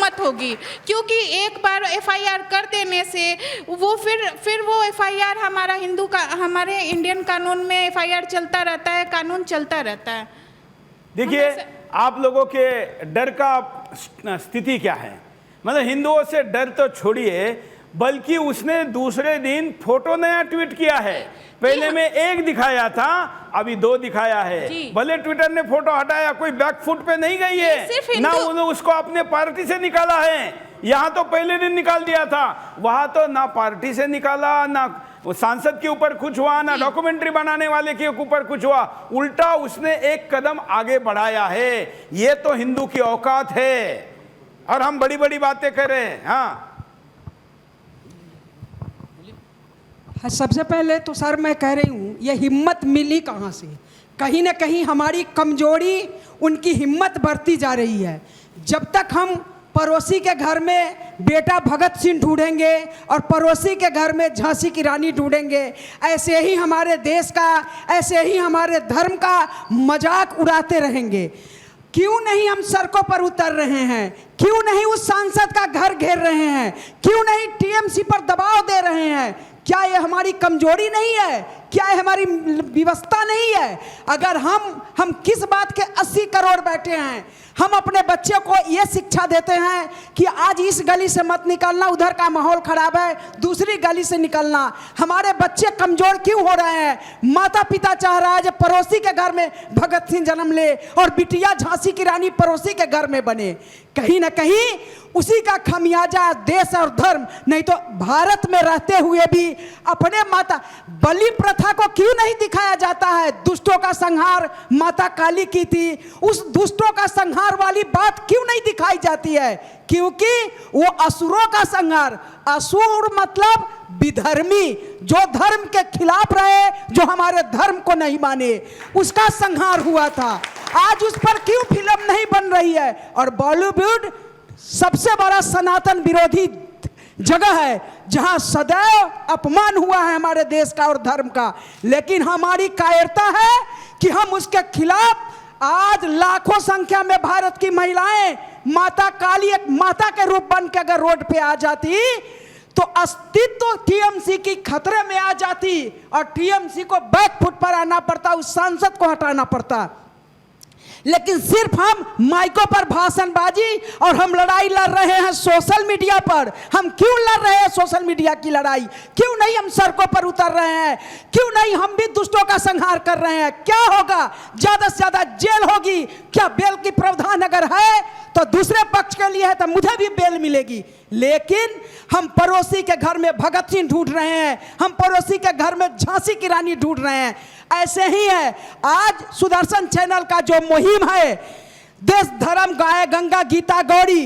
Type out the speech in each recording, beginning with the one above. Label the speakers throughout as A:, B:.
A: हिम्मत होगी, क्योंकि एक बार एफआईआर कर देने से वो फिर वो एफआईआर हमारे इंडियन कानून में एफआईआर चलता रहता है, कानून चलता रहता है।
B: देखिए आप लोगों के डर का स्थिति क्या है, मतलब हिंदुओं से डर तो छोड़िए, बल्कि उसने दूसरे दिन फोटो नया ट्वीट किया है। पहले में एक दिखाया था, अभी 2 दिखाया है। भले ट्विटर ने फोटो हटाया, कोई बैकफुट पे नहीं गई है ना, उन्होंने उसको अपने पार्टी से निकाला है। यहाँ तो पहले दिन निकाल दिया था, वहां तो ना पार्टी से निकाला, ना वो सांसद के ऊपर कुछ हुआ, ना डॉक्यूमेंट्री बनाने वाले के ऊपर कुछ हुआ, उल्टा उसने एक कदम आगे बढ़ाया है। ये तो हिंदू की औकात है, और हम बड़ी बड़ी बातें कर रहे हैं। हाँ,
C: सबसे पहले तो सर मैं कह रही हूँ, ये हिम्मत मिली कहाँ से? कहीं ना कहीं हमारी कमजोरी उनकी हिम्मत बढ़ती जा रही है। जब तक हम पड़ोसी के घर में बेटा भगत सिंह ढूंढेंगे और पड़ोसी के घर में झांसी की रानी ढूंढेंगे, ऐसे ही हमारे देश का, ऐसे ही हमारे धर्म का मजाक उड़ाते रहेंगे। क्यों नहीं हम सड़कों पर उतर रहे हैं? क्यों नहीं उस सांसद का घर घेर रहे हैं? क्यों नहीं टीएमसी पर दबाव दे रहे हैं? क्या ये हमारी कमजोरी नहीं है? क्या ये हमारी व्यवस्था नहीं है? अगर हम किस बात के 80 करोड़ बैठे हैं, हम अपने बच्चे को ये शिक्षा देते हैं कि आज इस गली से मत निकलना, उधर का माहौल खराब है, दूसरी गली से निकलना। हमारे बच्चे कमजोर क्यों हो रहे हैं? माता पिता चाह रहा है कि पड़ोसी के घर में भगत सिंह जन्म ले और बिटिया झांसी की रानी पड़ोसी के घर में बने। कहीं ना कहीं उसी का खमियाजा देश और धर्म, नहीं तो भारत में रहते हुए भी अपने माता बलि प्रथा को क्यों नहीं दिखाया जाता है? दुष्टों का संहार माता काली की थी, उस दुष्टों का संहार वाली बात क्यों नहीं दिखाई जाती है? क्योंकि वो असुरों का संहार, असुर मतलब विधर्मी, जो धर्म के खिलाफ रहे, जो हमारे धर्म को नहीं माने, उसका संहार हुआ था। आज उस पर क्यों फिल्म नहीं बन रही है? और बॉलीवुड सबसे बड़ा सनातन विरोधी जगह है, जहां सदैव अपमान हुआ है हमारे देश का और धर्म का। लेकिन हमारी कायरता है कि हम उसके खिलाफ आज लाखों संख्या में भारत की महिलाएं माता काली एक माता के रूप बन के अगर रोड पे आ जाती तो अस्तित्व टीएमसी की खतरे में आ जाती और टीएमसी को बैकफुट पर आना पड़ता, उस सांसद को हटाना पड़ता। लेकिन सिर्फ हम माइकों पर भाषणबाजी और हम लड़ाई लड़ रहे हैं सोशल मीडिया पर। हम क्यों लड़ रहे हैं सोशल मीडिया की लड़ाई? क्यों नहीं हम सड़कों पर उतर रहे हैं? क्यों नहीं हम भी दुष्टों का संहार कर रहे हैं? क्या होगा? ज्यादा से ज्यादा जेल होगी। क्या बेल की प्रावधान अगर है तो दूसरे पक्ष के लिए है तो मुझे भी बेल मिलेगी। लेकिन हम पड़ोसी के घर में भगत सिंह ढूंढ रहे हैं, हम पड़ोसी के घर में झांसी की रानी ढूंढ रहे हैं। ऐसे ही है आज सुदर्शन चैनल का जो मुहिम है, देश धर्म गाय गंगा गीता गौरी,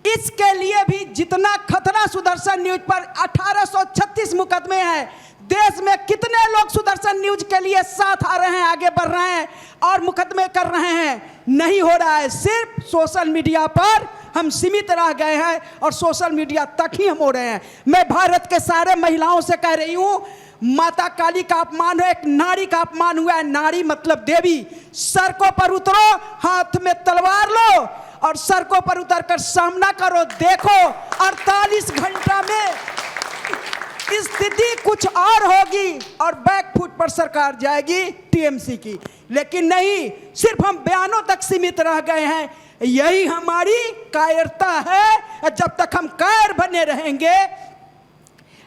C: इसके लिए भी जितना खतरा सुदर्शन न्यूज पर 1836 मुकदमे हैं। देश में कितने लोग सुदर्शन न्यूज के लिए साथ आ रहे हैं, आगे बढ़ रहे हैं और मुकदमे कर रहे हैं? नहीं हो रहा है। सिर्फ सोशल मीडिया पर हम सीमित रह गए हैं और सोशल मीडिया तक ही हम हो रहे हैं। मैं भारत के सारे महिलाओं से कह रही हूं, माता काली का अपमान है, एक नारी का अपमान हुआ है। नारी मतलब देवी। सड़कों पर उतरो, हाथ में तलवार लो और सड़कों पर उतरकर सामना करो। देखो 48 घंटा में स्थिति कुछ और होगी और बैकफुट पर सरकार जाएगी टीएमसी की। लेकिन नहीं, सिर्फ हम बयानों तक सीमित रह गए हैं। यही हमारी कायरता है। जब तक हम कायर बने रहेंगे,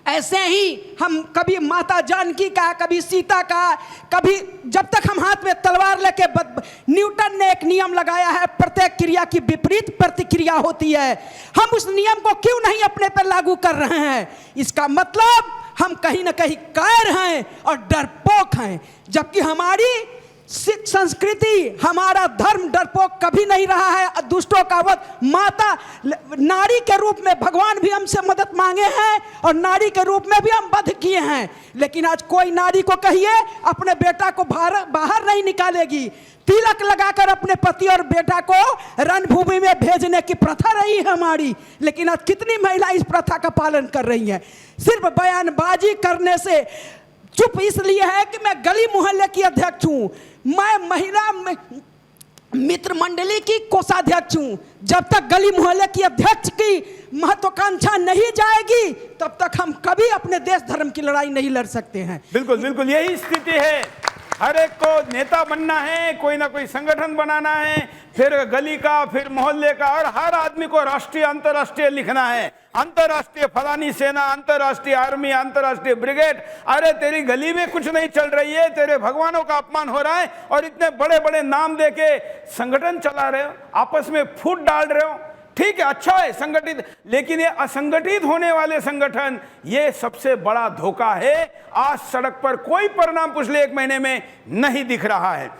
C: ऐसे ही हम कभी माता जानकी का, कभी सीता का, कभी जब तक हम हाथ में तलवार लेके न्यूटन ने एक नियम लगाया है, प्रत्येक क्रिया की विपरीत प्रतिक्रिया होती है। हम उस नियम को क्यों नहीं अपने पर लागू कर रहे हैं? इसका मतलब हम कहीं ना कहीं कायर हैं और डरपोक हैं। जबकि हमारी सिख संस्कृति, हमारा धर्म डरपोक कभी नहीं रहा है। दुष्टों का वध, माता नारी के रूप में भगवान भी हमसे मदद मांगे हैं और नारी के रूप में भी हम वध किए हैं। लेकिन आज कोई नारी को कहिए अपने बेटा को बाहर नहीं निकालेगी। तिलक लगाकर अपने पति और बेटा को रणभूमि में भेजने की प्रथा रही है हमारी। लेकिन आज कितनी महिला इस प्रथा का पालन कर रही हैं? सिर्फ बयानबाजी करने से चुप इसलिए है कि मैं गली मोहल्ले की अध्यक्ष हूं। मैं मित्र मंडली की कोषाध्यक्ष हूँ। जब तक गली मोहल्ले की अध्यक्ष की महत्वाकांक्षा नहीं जाएगी तब तक हम कभी अपने देश धर्म की लड़ाई नहीं लड़ सकते हैं।
B: बिल्कुल बिल्कुल यही स्थिति है। हर एक को नेता बनना है, कोई ना कोई संगठन बनाना है, फिर गली का, फिर मोहल्ले का, और हर आदमी को राष्ट्रीय अंतर्राष्ट्रीय लिखना है। अंतर्राष्ट्रीय फलानी सेना, अंतर्राष्ट्रीय आर्मी, अंतर्राष्ट्रीय ब्रिगेड। अरे तेरी गली में कुछ नहीं चल रही है, तेरे भगवानों का अपमान हो रहा है और इतने बड़े बड़े नाम देके संगठन चला रहे हो, आपस में फूट डाल रहे हो। ठीक है, अच्छा है संगठित, लेकिन ये असंगठित होने वाले संगठन, ये सबसे बड़ा धोखा है। आज सड़क पर कोई परिणाम पिछले 1 महीने में नहीं दिख रहा है।